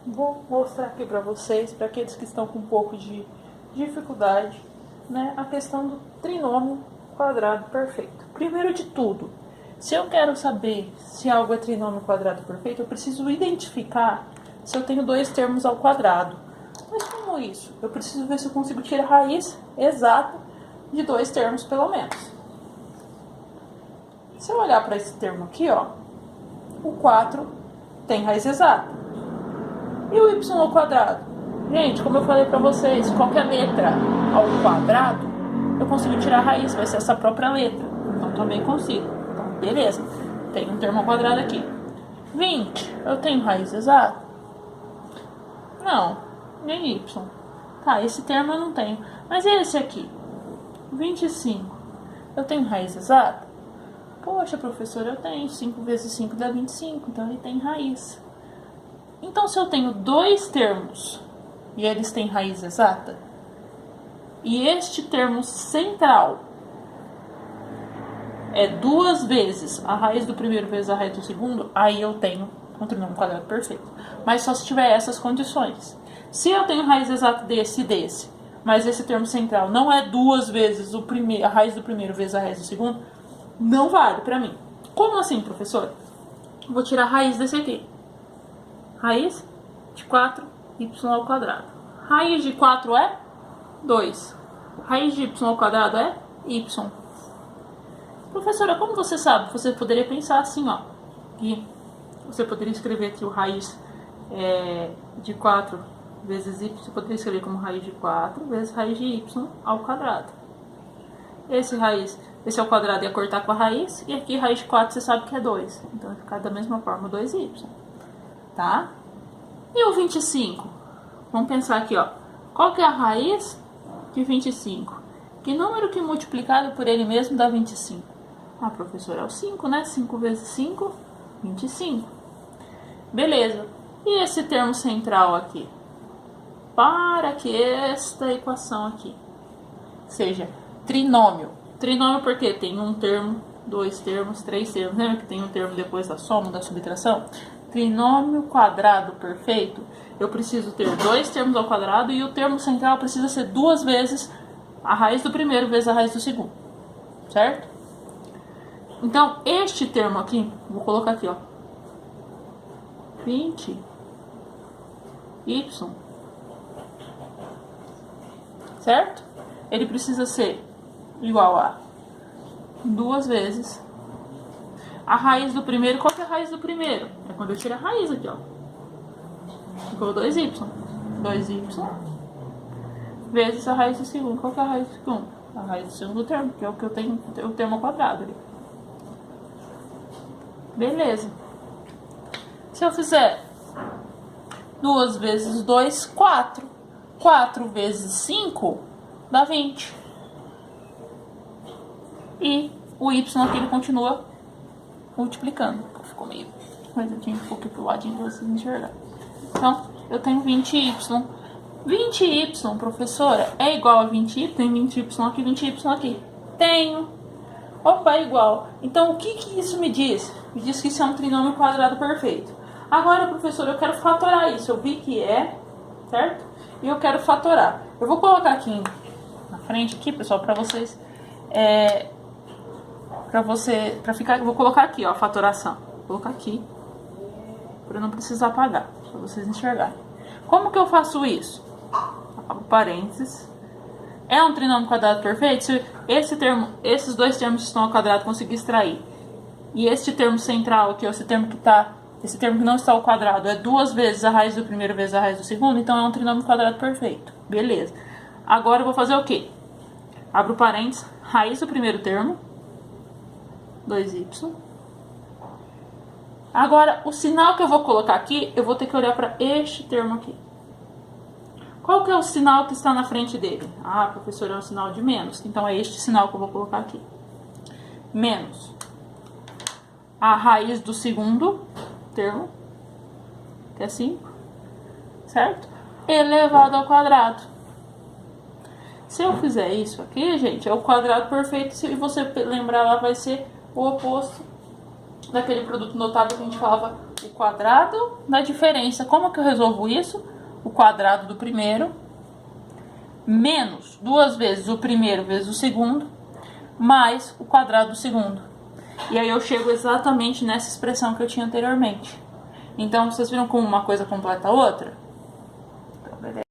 vou mostrar aqui para vocês, para aqueles que estão com um pouco de dificuldade, né, a questão do trinômio quadrado perfeito. Primeiro de tudo, se eu quero saber se algo é trinômio quadrado perfeito, eu preciso identificar se eu tenho dois termos ao quadrado. Mas como isso? Eu preciso ver se eu consigo tirar a raiz exata de dois termos, pelo menos. Se eu olhar para esse termo aqui, ó, o 4 tem raiz exata. E o y ao quadrado? Gente, como eu falei para vocês, qualquer letra ao quadrado, eu consigo tirar a raiz, vai ser essa própria letra. Então, também consigo. Então, beleza. Tem um termo ao quadrado aqui. 20, eu tenho raiz exata? Não, nem y. Tá, esse termo eu não tenho. Mas e esse aqui? 25, eu tenho raiz exata? Poxa, professor, eu tenho. 5 vezes 5 dá 25, então ele tem raiz. Então, se eu tenho dois termos e eles têm raiz exata, e este termo central é duas vezes a raiz do primeiro vezes a raiz do segundo, aí eu tenho um trinômio quadrado perfeito. Mas só se tiver essas condições. Se eu tenho raiz exata desse e desse, mas esse termo central não é duas vezes a raiz do primeiro vezes a raiz do segundo, não vale pra mim. Como assim, professor? Vou tirar a raiz desse aqui. Raiz de 4y ao quadrado. Raiz de 4 é 2. Raiz de y ao quadrado é y. Professora, como você sabe? Você poderia pensar assim, ó. E você poderia escrever aqui o raiz de 4 vezes y. Você poderia escrever como raiz de 4 vezes raiz de y ao quadrado. Esse ao quadrado ia cortar com a raiz. E aqui raiz de 4 você sabe que é 2. Então vai ficar da mesma forma 2y. Tá? E o 25? Vamos pensar aqui, ó. Qual que é a raiz de 25? Que número que multiplicado por ele mesmo dá 25? Ah, professor, é o 5, né? 5 vezes 5, 25. Beleza. E esse termo central aqui? Para que esta equação aqui seja trinômio. Trinômio porque tem um termo, dois termos, três termos. Lembra que tem um termo depois da soma, da subtração? Trinômio quadrado perfeito, eu preciso ter dois termos ao quadrado e o termo central precisa ser duas vezes a raiz do primeiro vezes a raiz do segundo, certo? Então, este termo aqui, vou colocar aqui, ó, 20y certo? Ele precisa ser igual a duas vezes a raiz do primeiro. Qual que é a raiz do primeiro? É quando eu tiro a raiz aqui, ó. Ficou 2y. 2y vezes a raiz do segundo. Qual que é a raiz do segundo? A raiz do segundo termo, que é o que eu tenho, o termo ao quadrado ali. Beleza. Se eu fizer 2 vezes 2, 4. 4 vezes 5 dá 20. E o y aqui ele continua multiplicando. Ficou meio coisadinho, um pouquinho pro ladinho pra vocês enxergarem. Então, eu tenho 20y. 20y, professora, é igual a 20y? Tem 20y aqui, 20y aqui. Tenho. Opa, é igual. Então, o que isso me diz? Me diz que isso é um trinômio quadrado perfeito. Agora, professora, eu quero fatorar isso. Eu vi que é, certo? E eu quero fatorar. Eu vou colocar aqui na frente, aqui, pessoal, pra vocês... eu vou colocar aqui, ó, a fatoração. Vou colocar aqui, para não precisar apagar, para vocês enxergarem. Como que eu faço isso? Apago parênteses. É um trinômio quadrado perfeito? Se esses dois termos que estão ao quadrado conseguir extrair, e este termo central aqui, esse termo que não está ao quadrado, é duas vezes a raiz do primeiro vezes a raiz do segundo, então é um trinômio quadrado perfeito. Beleza. Agora eu vou fazer o quê? Abro parênteses, raiz do primeiro termo, 2y. Agora, o sinal que eu vou colocar aqui, eu vou ter que olhar para este termo aqui. Qual que é o sinal que está na frente dele? Ah, professor, é um sinal de menos. Então, é este sinal que eu vou colocar aqui. Menos a raiz do segundo termo, que é 5, certo? Elevado ao quadrado. Se eu fizer isso aqui, gente, é o quadrado perfeito. Se você lembrar lá, vai ser o oposto daquele produto notável que a gente falava o quadrado da diferença. Como que eu resolvo isso? O quadrado do primeiro menos 2 vezes o primeiro vezes o segundo, mais o quadrado do segundo. E aí eu chego exatamente nessa expressão que eu tinha anteriormente. Então, vocês viram como uma coisa completa a outra? Então, beleza.